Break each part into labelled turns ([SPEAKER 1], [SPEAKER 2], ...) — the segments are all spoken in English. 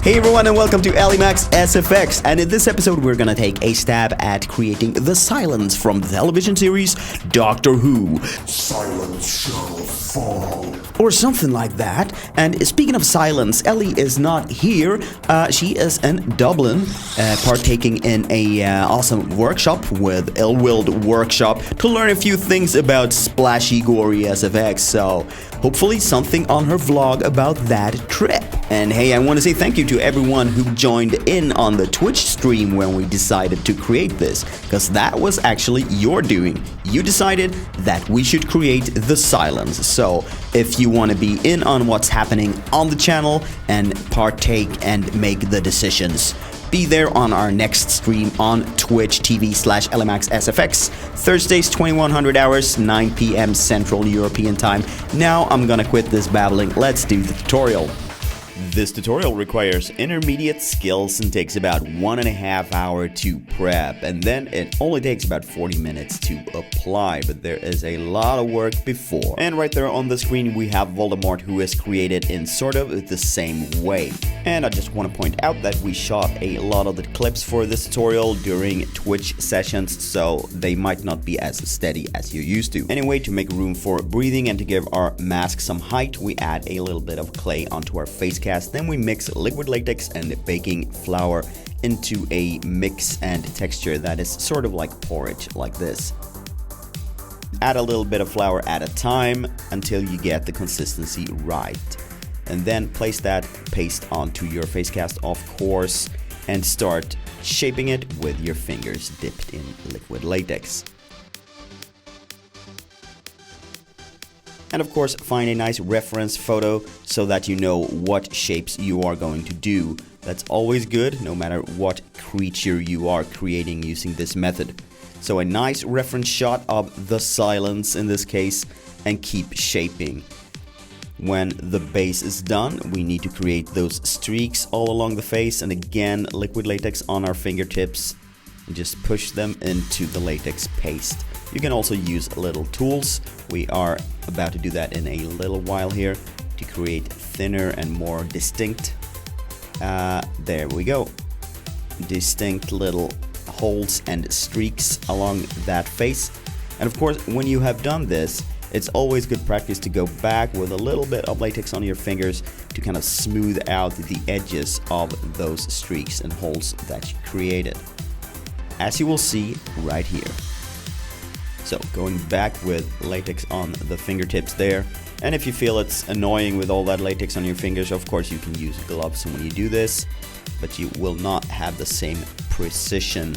[SPEAKER 1] Hey everyone, and welcome to Alimax SFX, and in this episode we're gonna take a stab at creating the silence from the television series Doctor Who.
[SPEAKER 2] Silence shall fall.
[SPEAKER 1] Or something like that. And speaking of silence, Ellie is not here. She is in Dublin, partaking in a awesome workshop with Ill-Willed Workshop to learn a few things about splashy, gory SFX, so hopefully something on her vlog about that trip. And hey, I want to say thank you to everyone who joined in on the Twitch stream when we decided to create this, because that was actually your doing. You decided that we should create the silence. So if you want to be in on what's happening on the channel and partake and make the decisions, be there on our next stream on Twitch TV/LMAXSFX, Thursdays 2100 hours, 9 p.m. Central European Time. Now I'm gonna quit this babbling, let's do the tutorial. This tutorial requires intermediate skills and takes about 1.5 hours to prep, and then it only takes about 40 minutes to apply, but there is a lot of work before. And right there on the screen we have Voldemort, who is created in sort of the same way. And I just want to point out that we shot a lot of the clips for this tutorial during Twitch sessions, so they might not be as steady as you're used to. Anyway, to make room for breathing and to give our mask some height, we add a little bit of clay onto our face cast. Then we mix liquid latex and baking flour into a mix and texture that is sort of like porridge, like this. Add a little bit of flour at a time until you get the consistency right. And then place that paste onto your face cast, of course, and start shaping it with your fingers dipped in liquid latex. And of course, find a nice reference photo so that you know what shapes you are going to do. That's always good, no matter what creature you are creating using this method. So a nice reference shot of the silence in this case, and keep shaping. When the base is done, we need to create those streaks all along the face, and again, liquid latex on our fingertips, and just push them into the latex paste. You can also use little tools. We are about to do that in a little while here to create thinner and more distinct. There we go. Distinct little holes and streaks along that face. And of course, when you have done this, it's always good practice to go back with a little bit of latex on your fingers to kind of smooth out the edges of those streaks and holes that you created, as you will see right here. So going back with latex on the fingertips there, and if you feel it's annoying with all that latex on your fingers, of course you can use gloves when you do this, but you will not have the same precision.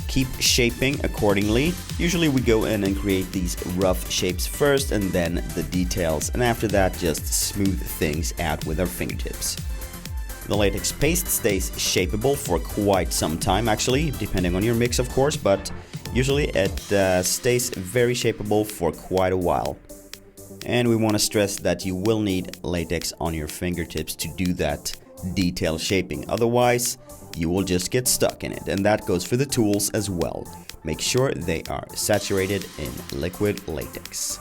[SPEAKER 1] Keep shaping accordingly. Usually we go in and create these rough shapes first and then the details, and after that just smooth things out with our fingertips. The latex paste stays shapeable for quite some time, actually, depending on your mix of course, but usually it stays very shapeable for quite a while. And we want to stress that you will need latex on your fingertips to do that detail shaping, otherwise you will just get stuck in it, and that goes for the tools as well. Make sure they are saturated in liquid latex.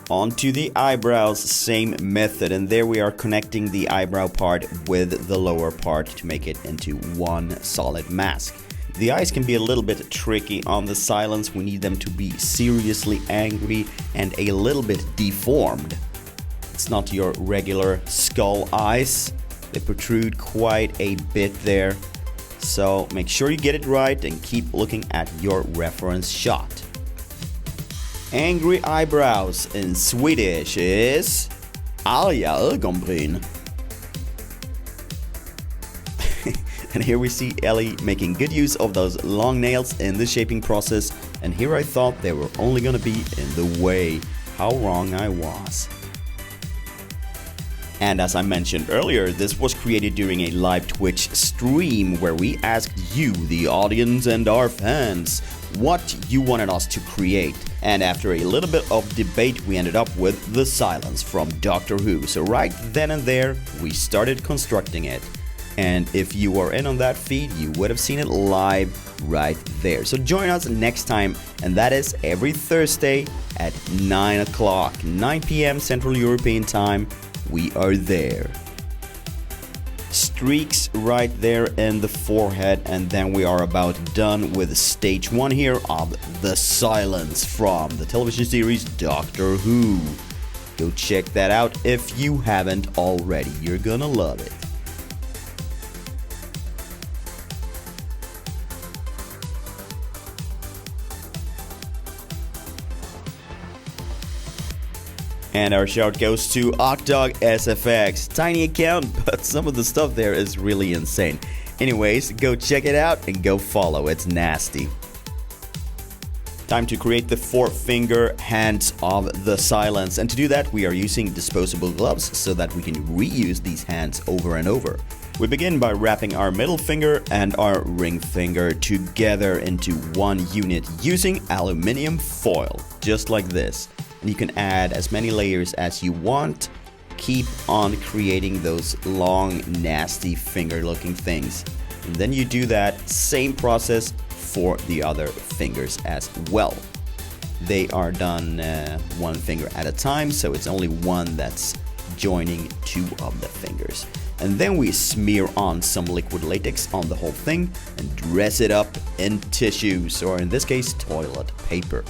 [SPEAKER 1] Onto the eyebrows, same method, and there we are connecting the eyebrow part with the lower part to make it into one solid mask. The eyes can be a little bit tricky on the silence. We need them to be seriously angry and a little bit deformed. It's not your regular skull eyes. They protrude quite a bit there. So make sure you get it right and keep looking at your reference shot. Angry eyebrows in Swedish is arga ögonbryn. And here we see Ellie making good use of those long nails in the shaping process, and here I thought they were only gonna be in the way. How wrong I was. And as I mentioned earlier, this was created during a live Twitch stream where we asked you, the audience and our fans, what you wanted us to create. And after a little bit of debate, we ended up with the silence from Doctor Who. So right then and there, we started constructing it. And if you were in on that feed, you would have seen it live right there. So join us next time, and that is every Thursday at 9 o'clock, 9 p.m. Central European Time. We are there. Streaks right there in the forehead, and then we are about done with stage 1 here of the silence from the television series Doctor Who. Go check that out if you haven't already. You're gonna love it. And our shout goes to Octog SFX. Tiny account, but some of the stuff there is really insane. Anyways, go check it out and go follow. It's nasty. Time to create the 4-finger hands of the silence. And to do that, we are using disposable gloves so that we can reuse these hands over and over. We begin by wrapping our middle finger and our ring finger together into one unit using aluminium foil, just like this. And you can add as many layers as you want. Keep on creating those long, nasty finger-looking things. And then you do that same process for the other fingers as well. They are done one finger at a time, so it's only one that's joining 2 of the fingers. And then we smear on some liquid latex on the whole thing and dress it up in tissues, or in this case, toilet paper.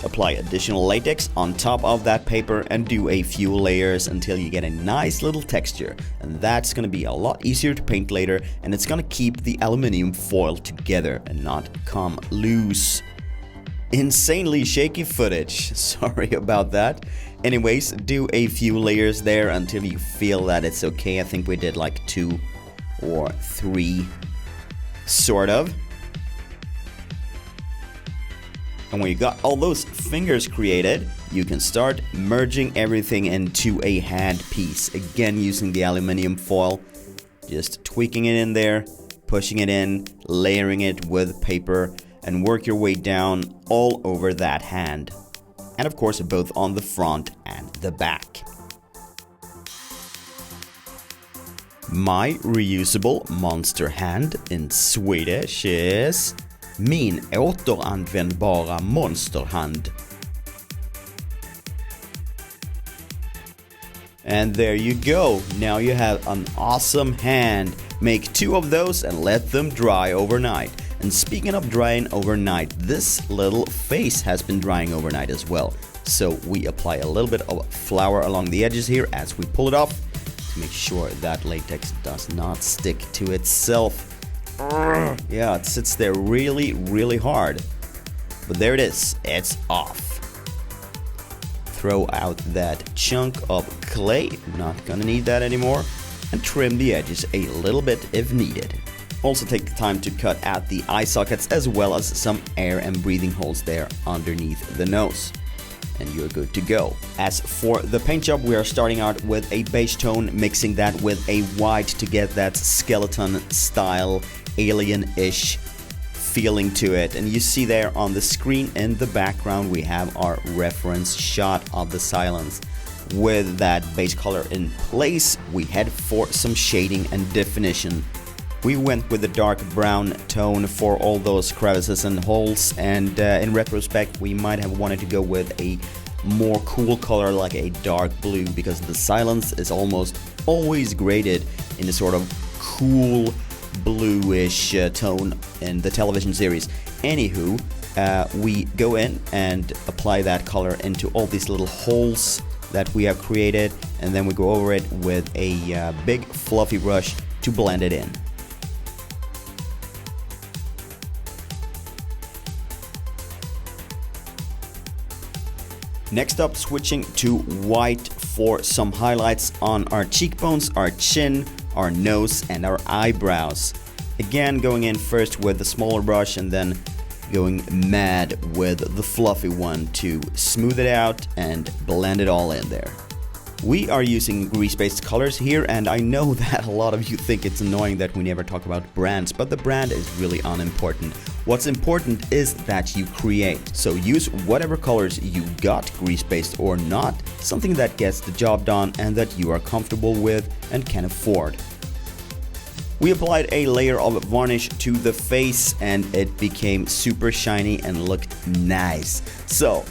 [SPEAKER 1] Apply additional latex on top of that paper and do a few layers until you get a nice little texture. And that's going to be a lot easier to paint later, and it's going to keep the aluminium foil together and not come loose. Insanely shaky footage. Sorry about that. Anyways, do a few layers there until you feel that it's okay. I think we did like 2 or 3, sort of. And when you got all those fingers created, you can start merging everything into a hand piece. Again, using the aluminium foil, just tweaking it in there, pushing it in, layering it with paper, and work your way down all over that hand. And of course, both on the front and the back. My reusable monster hand in Swedish is min återanvändbara monsterhand. And there you go. Now you have an awesome hand. Make 2 of those and let them dry overnight. And speaking of drying overnight, this little face has been drying overnight as well. So we apply a little bit of flour along the edges here as we pull it off to make sure that latex does not stick to itself. Yeah, it sits there really, really hard. But there it is. It's off. Throw out that chunk of clay. Not gonna need that anymore. And trim the edges a little bit if needed. Also take the time to cut out the eye sockets as well as some air and breathing holes there underneath the nose. And you're good to go. As for the paint job, we are starting out with a beige tone, mixing that with a white to get that skeleton style, alien-ish feeling to it. And you see there on the screen in the background, we have our reference shot of the silence. With that base color in place, we head for some shading and definition. We went with the dark brown tone for all those crevices and holes, and in retrospect we might have wanted to go with a more cool color like a dark blue, because the silence is almost always graded in a sort of cool bluish tone in the television series. Anywho, we go in and apply that color into all these little holes that we have created, and then we go over it with a big fluffy brush to blend it in. Next up, switching to white for some highlights on our cheekbones, our chin, our nose, and our eyebrows. Again, going in first with the smaller brush and then going mad with the fluffy one to smooth it out and blend it all in there. We are using grease-based colors here, and I know that a lot of you think it's annoying that we never talk about brands, but the brand is really unimportant. What's important is that you create. So use whatever colors you got, grease-based or not, something that gets the job done and that you are comfortable with and can afford. We applied a layer of varnish to the face and it became super shiny and looked nice. So,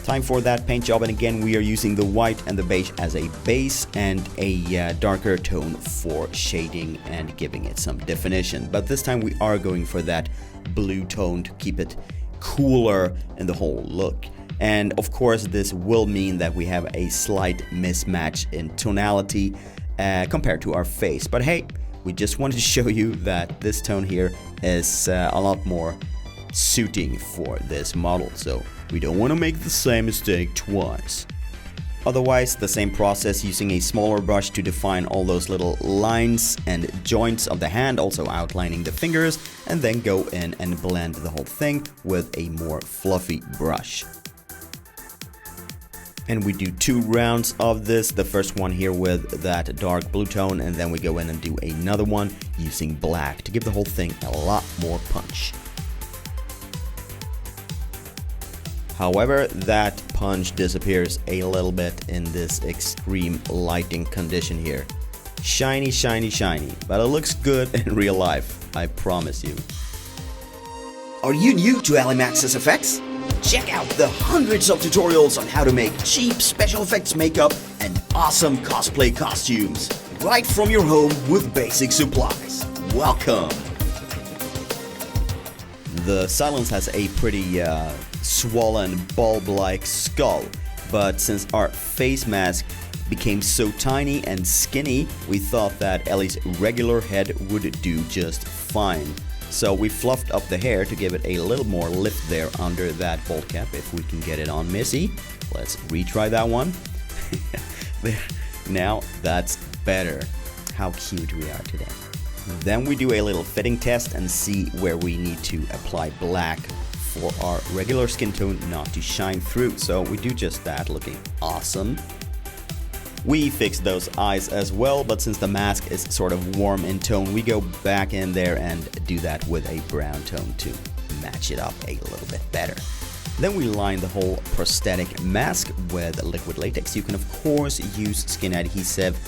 [SPEAKER 1] time for that paint job, and again we are using the white and the beige as a base and a darker tone for shading and giving it some definition. But this time we are going for that blue tone to keep it cooler in the whole look. And of course this will mean that we have a slight mismatch in tonality compared to our face. But hey, we just wanted to show you that this tone here is a lot more suiting for this model, so we don't want to make the same mistake twice. Otherwise, the same process, using a smaller brush to define all those little lines and joints of the hand, also outlining the fingers, and then go in and blend the whole thing with a more fluffy brush. And we do 2 rounds of this, the first one here with that dark blue tone, and then we go in and do another one using black to give the whole thing a lot more punch. However, that punch disappears a little bit in this extreme lighting condition here. Shiny, shiny, shiny, but it looks good in real life, I promise you.
[SPEAKER 3] Are you new to Alimax's effects? Check out the hundreds of tutorials on how to make cheap special effects makeup and awesome cosplay costumes right from your home with basic supplies. Welcome!
[SPEAKER 1] The Silence has a pretty swollen bulb-like skull, but since our face mask became so tiny and skinny, we thought that Ellie's regular head would do just fine. So we fluffed up the hair to give it a little more lift there under that bowl cap, if we can get it on Missy. Let's retry that one. There. Now that's better. How cute we are today. Then we do a little fitting test and see where we need to apply black for our regular skin tone not to shine through. So we do just that, looking awesome. We fixed those eyes as well, but since the mask is sort of warm in tone, we go back in there and do that with a brown tone to match it up a little bit better. Then we line the whole prosthetic mask with liquid latex. You can of course use skin adhesive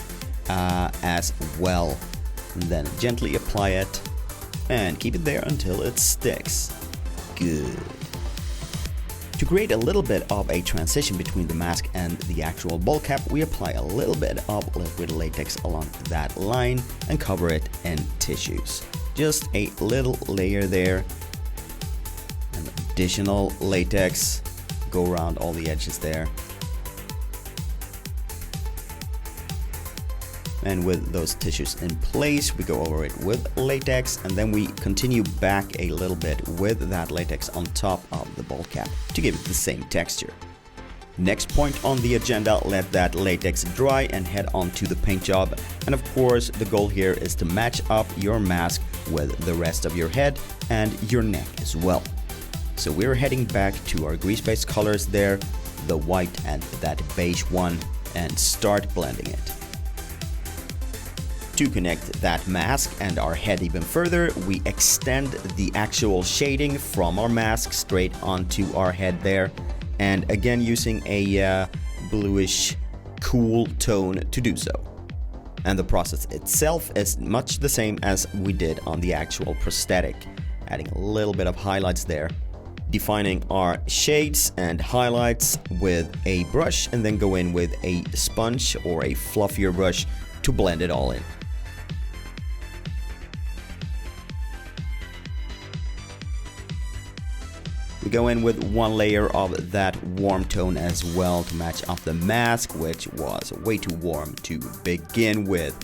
[SPEAKER 1] as well. And then gently apply it and keep it there until it sticks. Good. To create a little bit of a transition between the mask and the actual bowl cap, we apply a little bit of liquid latex along that line and cover it in tissues. Just a little layer there. And additional latex, go around all the edges there. And with those tissues in place, we go over it with latex, and then we continue back a little bit with that latex on top of the bowl cap to give it the same texture. Next point on the agenda, let that latex dry and head on to the paint job. And of course, the goal here is to match up your mask with the rest of your head and your neck as well. So we're heading back to our grease-based colors there, the white and that beige one, and start blending it. To connect that mask and our head even further, we extend the actual shading from our mask straight onto our head there, and again using a bluish cool tone to do so. And the process itself is much the same as we did on the actual prosthetic, adding a little bit of highlights there, defining our shades and highlights with a brush, and then go in with a sponge or a fluffier brush to blend it all in. We go in with one layer of that warm tone as well to match up the mask, which was way too warm to begin with.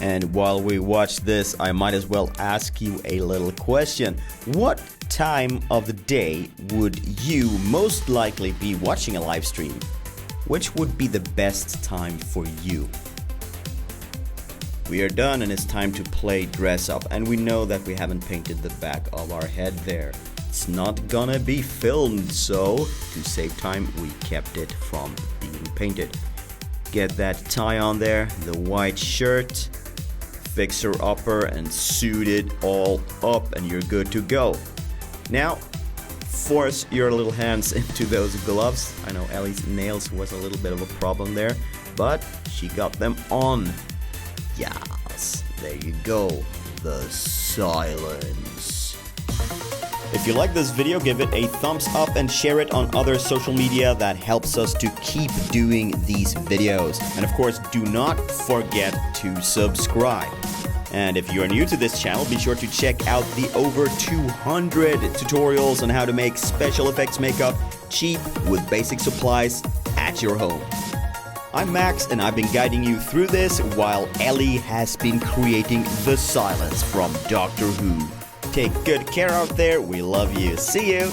[SPEAKER 1] And while we watch this, I might as well ask you a little question. What time of the day would you most likely be watching a live stream? Which would be the best time for you? We are done and it's time to play dress up, and we know that we haven't painted the back of our head there. it's not gonna be filmed, so to save time we kept it from being painted. Get that tie on there, the white shirt, fix her upper and suit it all up and you're good to go. Now force your little hands into those gloves. I know Ellie's nails was a little bit of a problem there, but she got them on. Yes, there you go, the silence. If you like this video, give it a thumbs up and share it on other social media. That helps us to keep doing these videos. And of course, do not forget to subscribe. And if you are new to this channel, be sure to check out the over 200 tutorials on how to make special effects makeup cheap with basic supplies at your home. I'm Max and I've been guiding you through this while Ellie has been creating the silence from Doctor Who. Take good care out there. We love you. See you.